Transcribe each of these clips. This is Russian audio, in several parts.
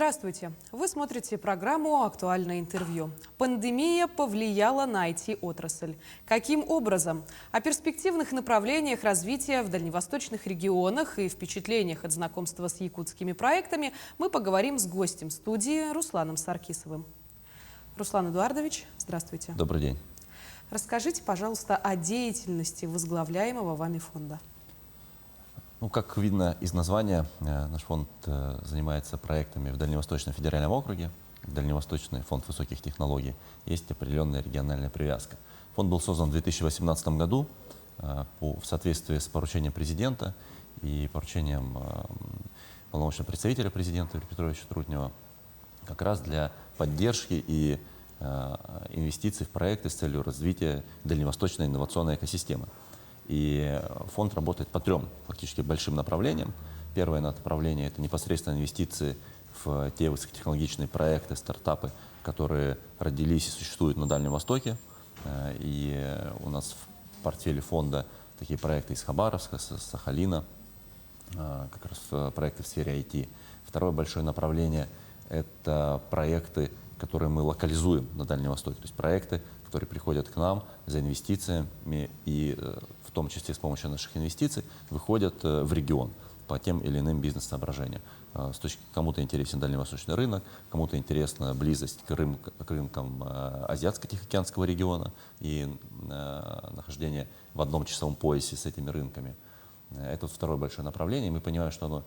Здравствуйте! Вы смотрите программу «Актуальное интервью». Пандемия повлияла на IT-отрасль. Каким образом? О перспективных направлениях развития в дальневосточных регионах и впечатлениях от знакомства с якутскими проектами мы поговорим с гостем студии Русланом Саркисовым. Руслан Эдуардович, здравствуйте. Добрый день. Расскажите, пожалуйста, о деятельности возглавляемого вами фонда. Ну, как видно из названия, наш фонд занимается проектами в Дальневосточном федеральном округе, Дальневосточный фонд высоких технологий. Есть определенная региональная привязка. Фонд был создан в 2018 году в соответствии с поручением президента и поручением полномочного представителя президента Юрия Петровича Трутнева как раз для поддержки и инвестиций в проекты с целью развития дальневосточной инновационной экосистемы. И фонд работает по трем фактически большим направлениям. Первое направление – это непосредственно инвестиции в те высокотехнологичные проекты, стартапы, которые родились и существуют на Дальнем Востоке. И у нас в портфеле фонда такие проекты из Хабаровска, с Сахалина, как раз проекты в сфере IT. Второе большое направление – это проекты, которые мы локализуем на Дальнем Востоке, то есть проекты, которые приходят к нам за инвестициями и в том числе с помощью наших инвестиций выходят в регион по тем или иным бизнес-соображениям. Кому-то интересен дальневосточный рынок, кому-то интересна близость к рынкам Азиатско-Тихоокеанского региона и нахождение в одном часовом поясе с этими рынками. Это второе большое направление, и мы понимаем, что оно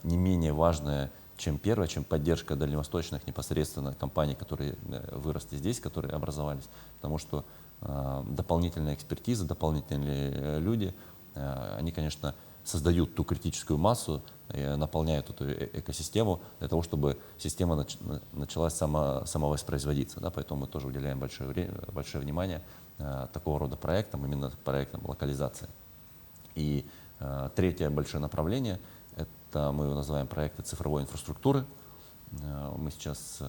не менее важное, чем первое, чем поддержка дальневосточных непосредственно компаний, которые выросли здесь, которые образовались. Потому что дополнительная экспертиза, дополнительные люди, они, конечно, создают ту критическую массу, наполняют эту экосистему для того, чтобы система начала самовоспроизводиться. Да? Поэтому мы тоже уделяем большое внимание такого рода проектам, именно проектам локализации. И третье большое направление – это мы его называем проекты цифровой инфраструктуры. Мы сейчас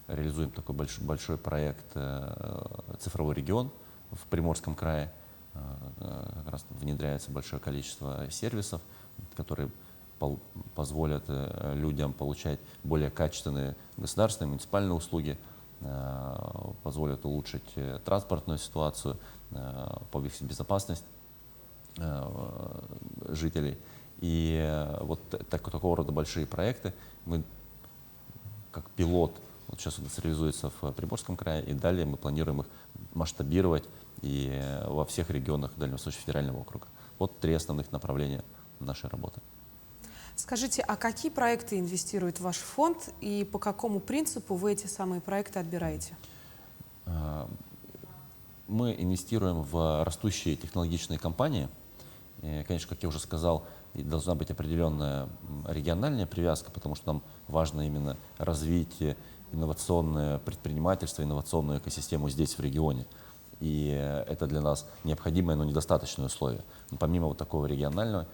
реализуем такой большой проект «Цифровой регион» в Приморском крае. Как раз внедряется большое количество сервисов, которые позволят людям получать более качественные государственные, муниципальные услуги, позволят улучшить транспортную ситуацию, повысить безопасность жителей. И вот такого рода большие проекты мы как пилот, вот сейчас у нас реализуется в Приморском крае, и далее мы планируем их масштабировать и во всех регионах Дальневосточного федерального округа. Вот три основных направления нашей работы. Скажите, а какие проекты инвестирует ваш фонд и по какому принципу вы эти самые проекты отбираете? Мы инвестируем в растущие технологичные компании. И, конечно, как я уже сказал, должна быть определенная региональная привязка, потому что нам важно именно развить инновационное предпринимательство, инновационную экосистему здесь, в регионе. И это для нас необходимое, но недостаточное условие. Но помимо вот такого регионального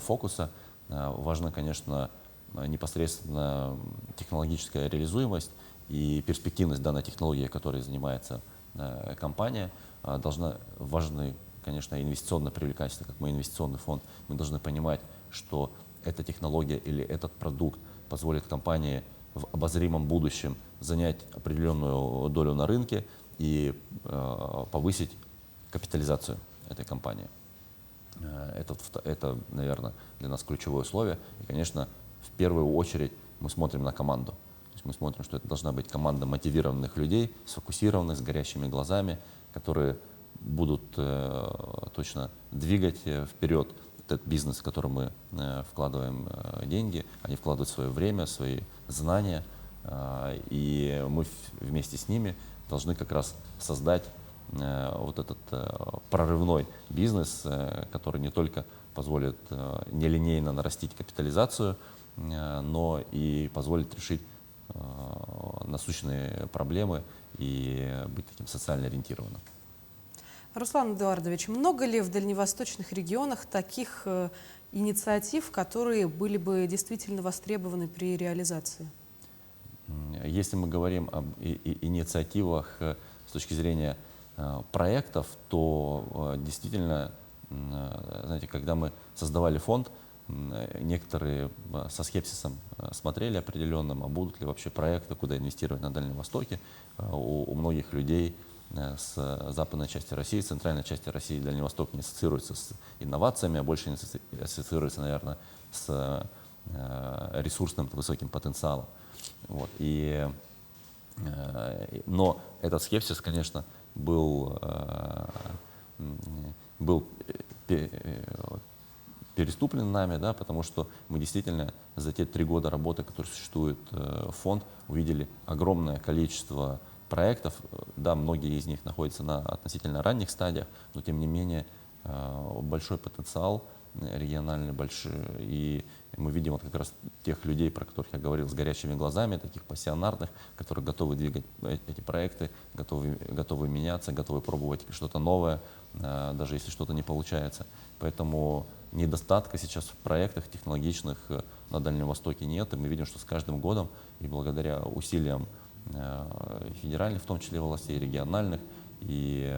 фокуса, важна, конечно, непосредственно технологическая реализуемость и перспективность данной технологии, которой занимается компания. Важны, конечно, инвестиционная привлекательность, как мы инвестиционный фонд. Мы должны понимать, что эта технология или этот продукт позволит компании в обозримом будущем занять определенную долю на рынке и повысить капитализацию этой компании. Это, наверное, для нас ключевое условие. И, конечно, в первую очередь мы смотрим на команду. То есть мы смотрим, что это должна быть команда мотивированных людей, сфокусированных, с горящими глазами, которые будут точно двигать вперед этот бизнес, в который мы вкладываем деньги. Они вкладывают свое время, свои знания, и мы вместе с ними должны как раз создать вот этот прорывной бизнес, который не только позволит нелинейно нарастить капитализацию, но и позволит решить насущные проблемы и быть таким социально ориентированным. Руслан Эдуардович, много ли в дальневосточных регионах таких инициатив, которые были бы действительно востребованы при реализации? Если мы говорим об инициативах с точки зрения проектов, то действительно, знаете, когда мы создавали фонд, некоторые со скепсисом смотрели определенным, а будут ли вообще проекты, куда инвестировать на Дальнем Востоке. У многих людей с западной части России, центральной части России, Дальний Восток не ассоциируется с инновациями, а больше ассоциируется, наверное, с ресурсным высоким потенциалом. Вот. Но этот скепсис, конечно, был переступлен нами, да, потому что мы действительно за те 3 года работы, которые существует фонд, увидели огромное количество проектов. Да, многие из них находятся на относительно ранних стадиях, но тем не менее большой потенциал региональный, большой. И мы видим вот как раз тех людей, про которых я говорил, с горящими глазами, таких пассионарных, которые готовы двигать эти проекты, готовы меняться, готовы пробовать что-то новое, даже если что-то не получается. Поэтому недостатка сейчас в проектах технологичных на Дальнем Востоке нет, и мы видим, что с каждым годом и благодаря усилиям федеральных, в том числе властей, региональных, и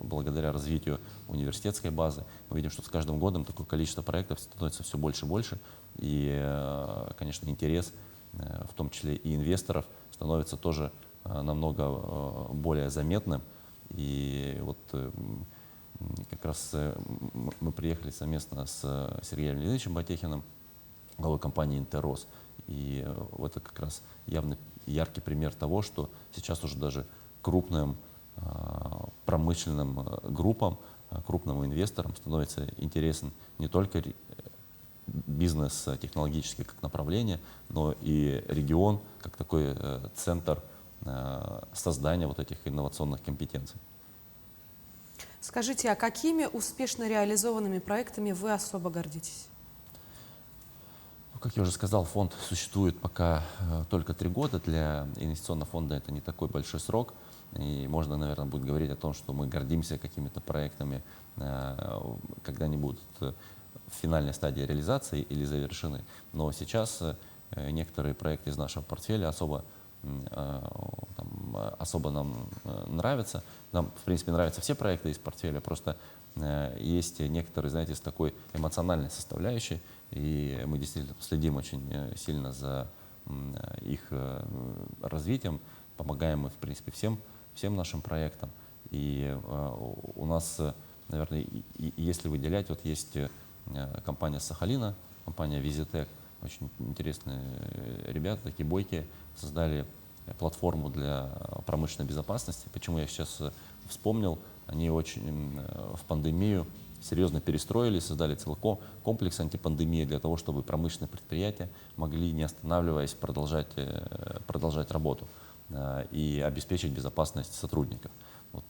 благодаря развитию университетской базы, мы видим, что с каждым годом такое количество проектов становится все больше и больше, и, конечно, интерес, в том числе и инвесторов, становится тоже намного более заметным. И вот как раз мы приехали совместно с Сергеем Леонидовичем Батехиным, главой компании «Интеррос». И это как раз явный, яркий пример того, что сейчас уже даже крупным промышленным группам, крупным инвесторам становится интересен не только бизнес технологический как направление, но и регион как такой центр создания вот этих инновационных компетенций. Скажите, а какими успешно реализованными проектами вы особо гордитесь? Как я уже сказал, фонд существует пока только 3 года. Для инвестиционного фонда это не такой большой срок. И можно, наверное, будет говорить о том, что мы гордимся какими-то проектами, когда они будут в финальной стадии реализации или завершены. Но сейчас некоторые проекты из нашего портфеля особо нам нравятся. Нам, в принципе, нравятся все проекты из портфеля, просто есть некоторые, знаете, с такой эмоциональной составляющей, и мы действительно следим очень сильно за их развитием, помогаем мы, в принципе, всем нашим проектам. И у нас, наверное, если выделять, вот есть компания Сахалина, компания Визитек, очень интересные ребята, такие бойкие, создали платформу для промышленной безопасности. Почему я сейчас вспомнил, они очень в пандемию серьезно перестроились, создали целый комплекс антипандемии для того, чтобы промышленные предприятия могли, не останавливаясь, продолжать работу и обеспечить безопасность сотрудников. Вот,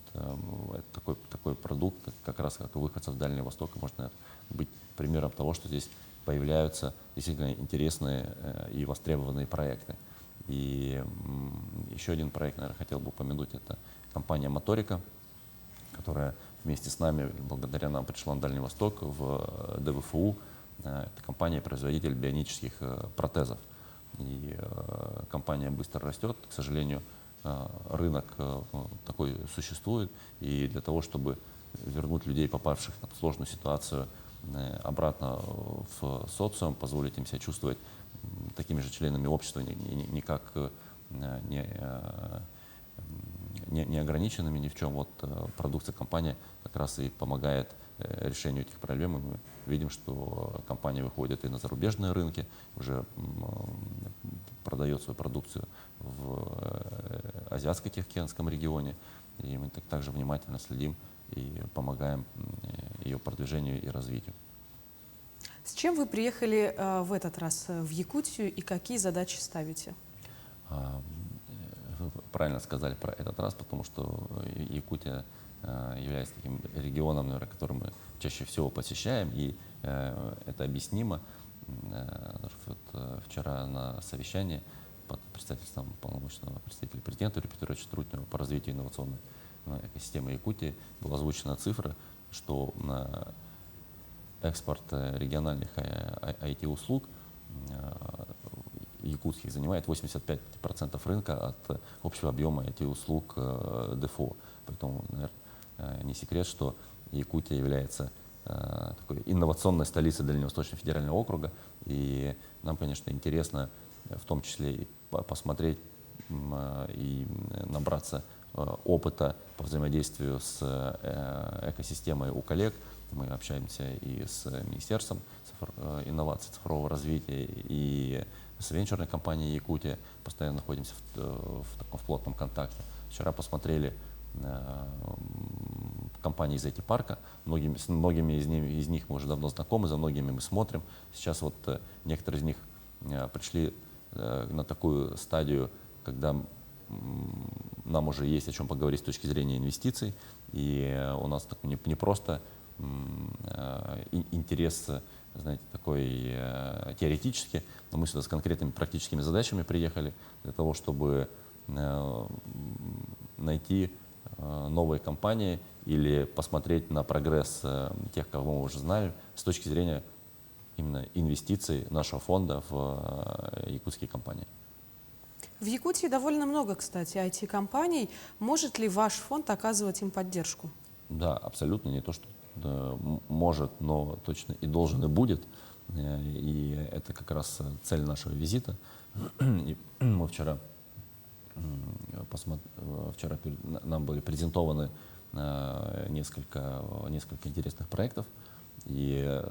такой продукт, как раз как выходцев Дальнего Востока, может быть примером того, что здесь появляются действительно интересные и востребованные проекты. И еще один проект, наверное, хотел бы упомянуть, это компания «Моторика», которая вместе с нами, благодаря нам, пришла на Дальний Восток в ДВФУ. Это компания-производитель бионических протезов. И компания быстро растет. К сожалению, рынок такой существует. И для того, чтобы вернуть людей, попавших в сложную ситуацию, обратно в социум, позволить им себя чувствовать такими же членами общества, никак не ограниченными ни в чем. Вот продукция компании как раз и помогает решению этих проблем. И мы видим, что компания выходит и на зарубежные рынки, уже продает свою продукцию в Азиатско-Тихоокеанском регионе. И мы также внимательно следим и помогаем ее продвижению и развитию. С чем вы приехали в этот раз в Якутию и какие задачи ставите? Вы правильно сказали про этот раз, потому что Якутия является таким регионом, наверное, который мы чаще всего посещаем, и это объяснимо. Вот вчера на совещании под председательством полномочного представителя президента Юрия Петровича Трутнева по развитию инновационной экосистемы Якутии была озвучена цифра, что на экспорт региональных IT-услуг якутских занимает 85% рынка от общего объема IT-услуг ДФО. Поэтому, наверное, не секрет, что Якутия является такой инновационной столицей Дальневосточного федерального округа. И нам, конечно, интересно в том числе и посмотреть и набраться опыта по взаимодействию с экосистемой у коллег. Мы общаемся и с Министерством инноваций, цифрового развития, и с венчурной компанией «Якутия». Постоянно находимся в таком плотном контакте. Вчера посмотрели компании из IT-парка. С многими из них мы уже давно знакомы, за многими мы смотрим. Сейчас вот некоторые из них пришли на такую стадию, когда нам уже есть о чем поговорить с точки зрения инвестиций. И у нас не просто интерес, знаете, такой теоретический, но мы сюда с конкретными практическими задачами приехали для того, чтобы найти новые компании или посмотреть на прогресс тех, кого мы уже знаем, с точки зрения именно инвестиций нашего фонда в якутские компании. В Якутии довольно много, кстати, IT-компаний. Может ли ваш фонд оказывать им поддержку? Да, абсолютно. Не то, что может, но точно и должен, и будет. И это как раз цель нашего визита. И мы вчера нам были презентованы несколько интересных проектов. И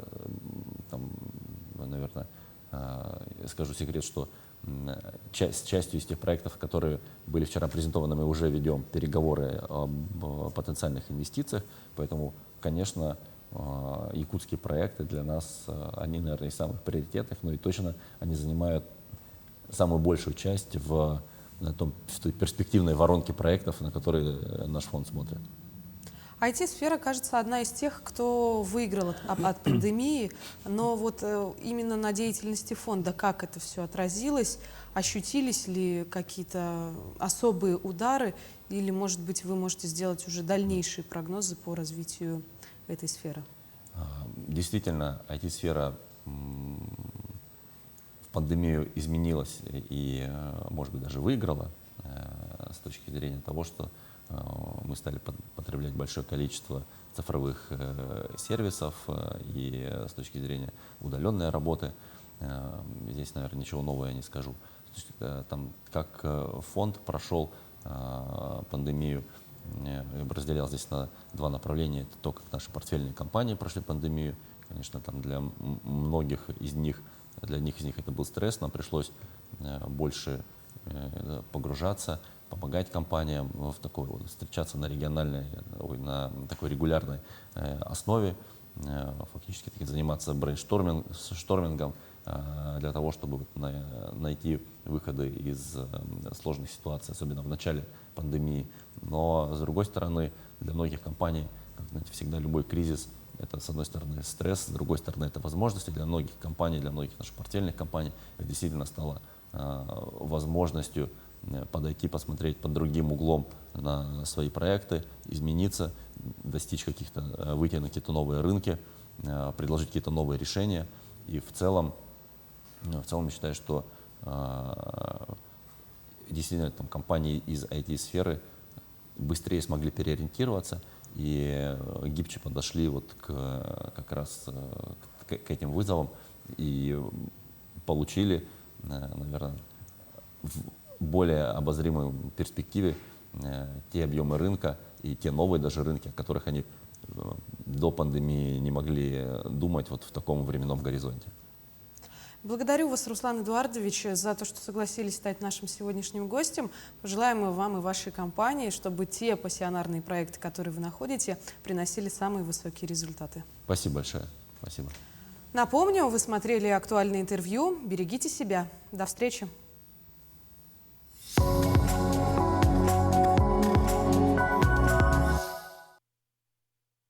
там, наверное, скажу секрет, что с частью из тех проектов, которые были вчера презентованы, мы уже ведем переговоры об потенциальных инвестициях. Поэтому, конечно, якутские проекты для нас, они, наверное, из самых приоритетных, но и точно они занимают самую большую часть в той перспективной воронке проектов, на которые наш фонд смотрит. IT-сфера, кажется, одна из тех, кто выиграл от пандемии, но вот именно на деятельности фонда как это все отразилось? Ощутились ли какие-то особые удары? Или, может быть, вы можете сделать уже дальнейшие прогнозы по развитию этой сферы? Действительно, IT-сфера в пандемию изменилась и, может быть, даже выиграла с точки зрения того, что мы стали потреблять большое количество цифровых сервисов и с точки зрения удаленной работы. Здесь, наверное, ничего нового я не скажу. Там, как фонд прошел пандемию, я бы разделял здесь на два направления. Это то, как наши портфельные компании прошли пандемию. Конечно, там для многих из них, это был стресс, нам пришлось больше погружаться, помогать компаниям встречаться на на такой регулярной основе, фактически заниматься брейнштормингом для того, чтобы найти выходы из сложных ситуаций, особенно в начале пандемии. Но, с другой стороны, для многих компаний, как знаете, всегда любой кризис — это, с одной стороны, стресс, с другой стороны, это возможности для многих компаний, для многих наших портфельных компаний. Это действительно стало возможностью подойти, посмотреть под другим углом на свои проекты, измениться, выйти на какие-то новые рынки, предложить какие-то новые решения. И в целом я считаю, что действительно компании из IT-сферы быстрее смогли переориентироваться и гибче подошли как раз к этим вызовам и получили, наверное, в более обозримой перспективе те объемы рынка и те новые даже рынки, о которых они до пандемии не могли думать в таком временном горизонте. Благодарю вас, Руслан Эдуардович, за то, что согласились стать нашим сегодняшним гостем. Пожелаем вам и вашей компании, чтобы те пассионарные проекты, которые вы находите, приносили самые высокие результаты. Спасибо большое. Спасибо. Напомню, вы смотрели актуальное интервью. Берегите себя. До встречи.